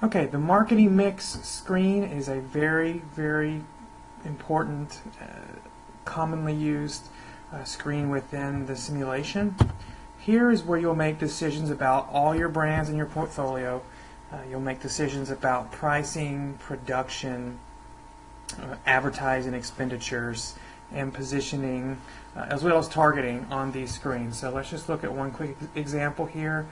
Okay, the marketing mix screen is a very, very important, commonly used screen within the simulation. Here is where you'll make decisions about all your brands in your portfolio. You'll make decisions about pricing, production, advertising expenditures, and positioning, as well as targeting on these screens. So let's just look at one quick example here.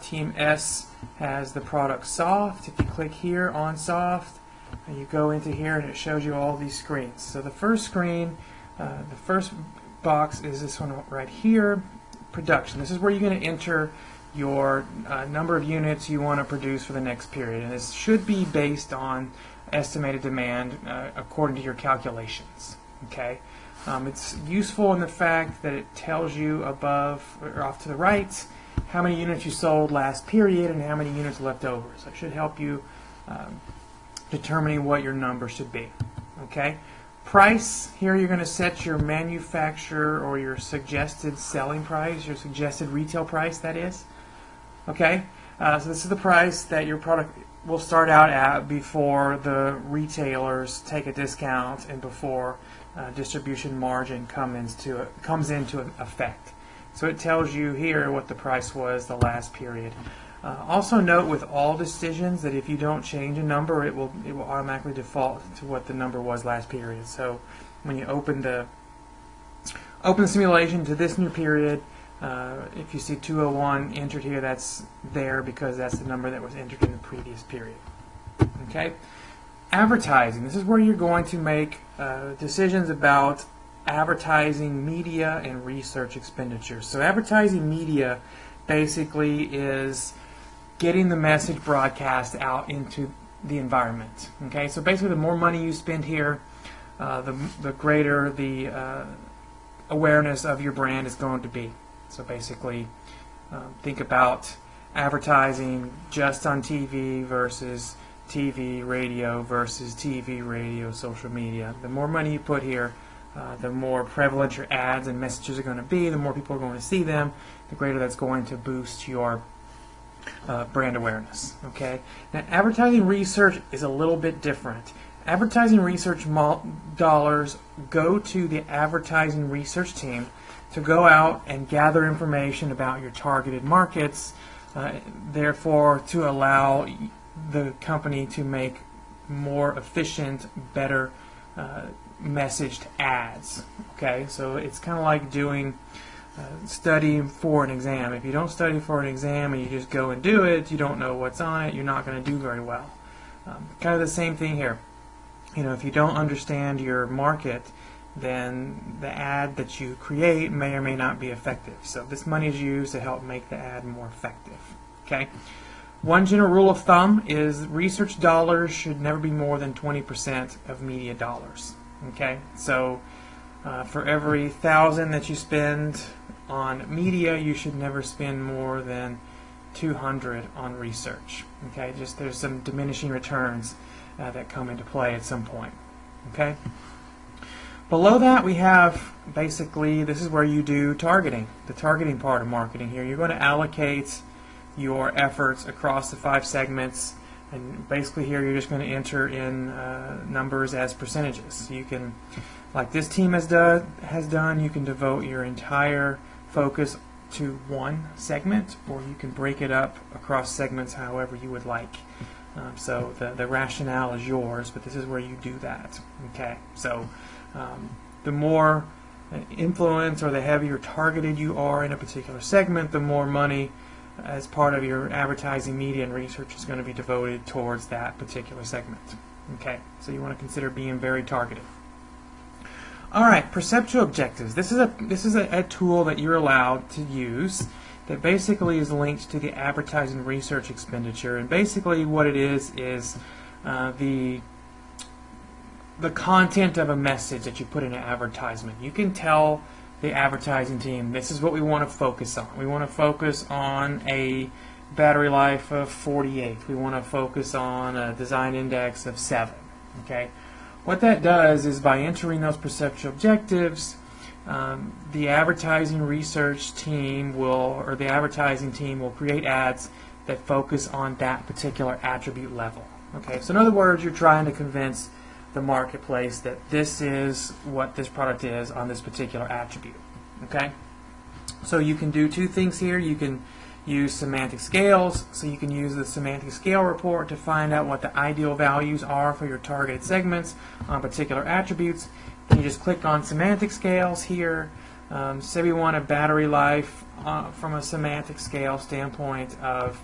Team S has the product Soft. If you click here on Soft, and you go into here and it shows you all these screens. So the first screen, the first box is this one right here, production. This is where you're going to enter your number of units you want to produce for the next period, and this should be based on estimated demand according to your calculations. Okay, it's useful in the fact that it tells you above or off to the right how many units you sold last period and how many units left over. So it should help you determining what your number should be. Okay, price, here you're going to set your manufacturer or your suggested selling price, your suggested retail price, that is. Okay, so this is the price that your product will start out at before the retailers take a discount and before distribution margin comes into effect. So it tells you here what the price was the last period. Also note with all decisions that if you don't change a number, it will automatically default to what the number was last period. So when you open the simulation to this new period, if you see 201 entered here, that's there because that's the number that was entered in the previous period. Okay, advertising. This is where you're going to make decisions about advertising media and research expenditures. So advertising media basically is getting the message broadcast out into the environment. Okay, so basically the more money you spend here, the greater the awareness of your brand is going to be. So basically think about advertising just on TV versus TV, radio versus TV, radio, social media. The more money you put here, the more prevalent your ads and messages are going to be, the more people are going to see them, the greater that's going to boost your brand awareness. Okay. Now, advertising research is a little bit different. Advertising research dollars go to the advertising research team to go out and gather information about your targeted markets, therefore to allow the company to make more efficient, better messaged ads. Okay, so it's kind of like doing studying for an exam. If you don't study for an exam and you just go and do it, you don't know what's on it, you're not going to do very well. Kind of the same thing here. You know, if you don't understand your market, then the ad that you create may or may not be effective. So this money is used to help make the ad more effective. Okay. One general rule of thumb is research dollars should never be more than 20% of media dollars. Okay, so for every 1,000 that you spend on media, you should never spend more than 200 on research. Okay, just there's some diminishing returns that come into play at some point. Okay. Below that, we have basically, this is where you do targeting, the targeting part of marketing here. You're going to allocate your efforts across the 5 segments, and basically here you're just going to enter in numbers as percentages. So you can, like this team has done, you can devote your entire focus to one segment, or you can break it up across segments however you would like. So the rationale is yours, but this is where you do that. Okay, so the more influence or the heavier targeted you are in a particular segment, the more money as part of your advertising, media, and research is going to be devoted towards that particular segment. Okay, so you want to consider being very targeted. All right, perceptual objectives. This is a tool that you're allowed to use that basically is linked to the advertising research expenditure, and basically what it is the content of a message that you put in an advertisement. You can tell the advertising team, this is what we want to focus on. We want to focus on a battery life of 48. We want to focus on a design index of 7. Okay, what that does is by entering those perceptual objectives, the advertising research team will, or the advertising team will create ads that focus on that particular attribute level. Okay, so in other words, you're trying to convince the marketplace that this is what this product is on this particular attribute. Okay, so you can do two things here. You can use semantic scales, so you can use the semantic scale report to find out what the ideal values are for your targeted segments on particular attributes. Then you just click on semantic scales here. Say we want a battery life from a semantic scale standpoint of,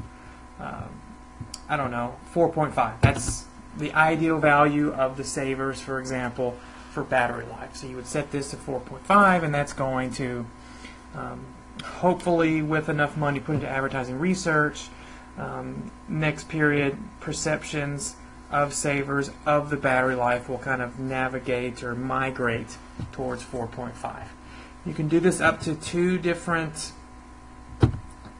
I don't know, 4.5. That's the ideal value of the savers, for example, for battery life. So you would set this to 4.5, and that's going to hopefully, with enough money put into advertising research, next period perceptions of savers of the battery life will kind of navigate or migrate towards 4.5. You can do this up to two different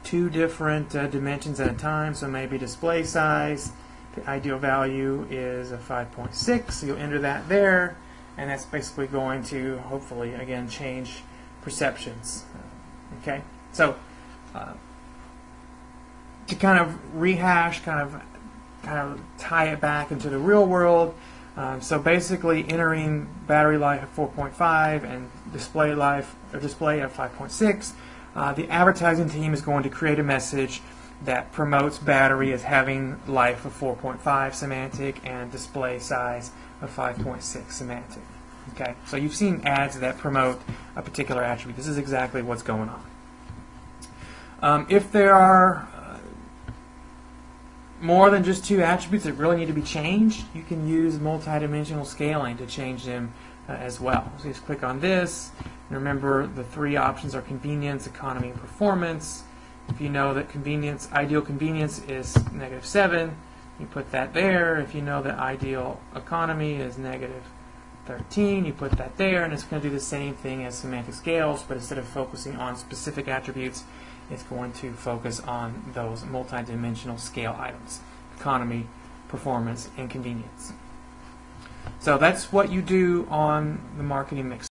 dimensions at a time. So maybe display size, the ideal value is a 5.6. So you'll enter that there, and that's basically going to hopefully again change perceptions. Okay, so to kind of rehash, kind of tie it back into the real world. So basically, entering battery life at 4.5 and display life or display at 5.6, the advertising team is going to create a message that promotes battery as having life of 4.5 semantic and display size of 5.6 semantic. Okay, so you've seen ads that promote a particular attribute. This is exactly what's going on. If there are more than just two attributes that really need to be changed, you can use multidimensional scaling to change them as well. So just click on this, and remember the three options are convenience, economy, and performance. If you know that convenience, ideal convenience is -7, you put that there. If you know that ideal economy is -13, you put that there, and it's going to do the same thing as semantic scales, but instead of focusing on specific attributes, it's going to focus on those multidimensional scale items: economy, performance, and convenience. So that's what you do on the marketing mix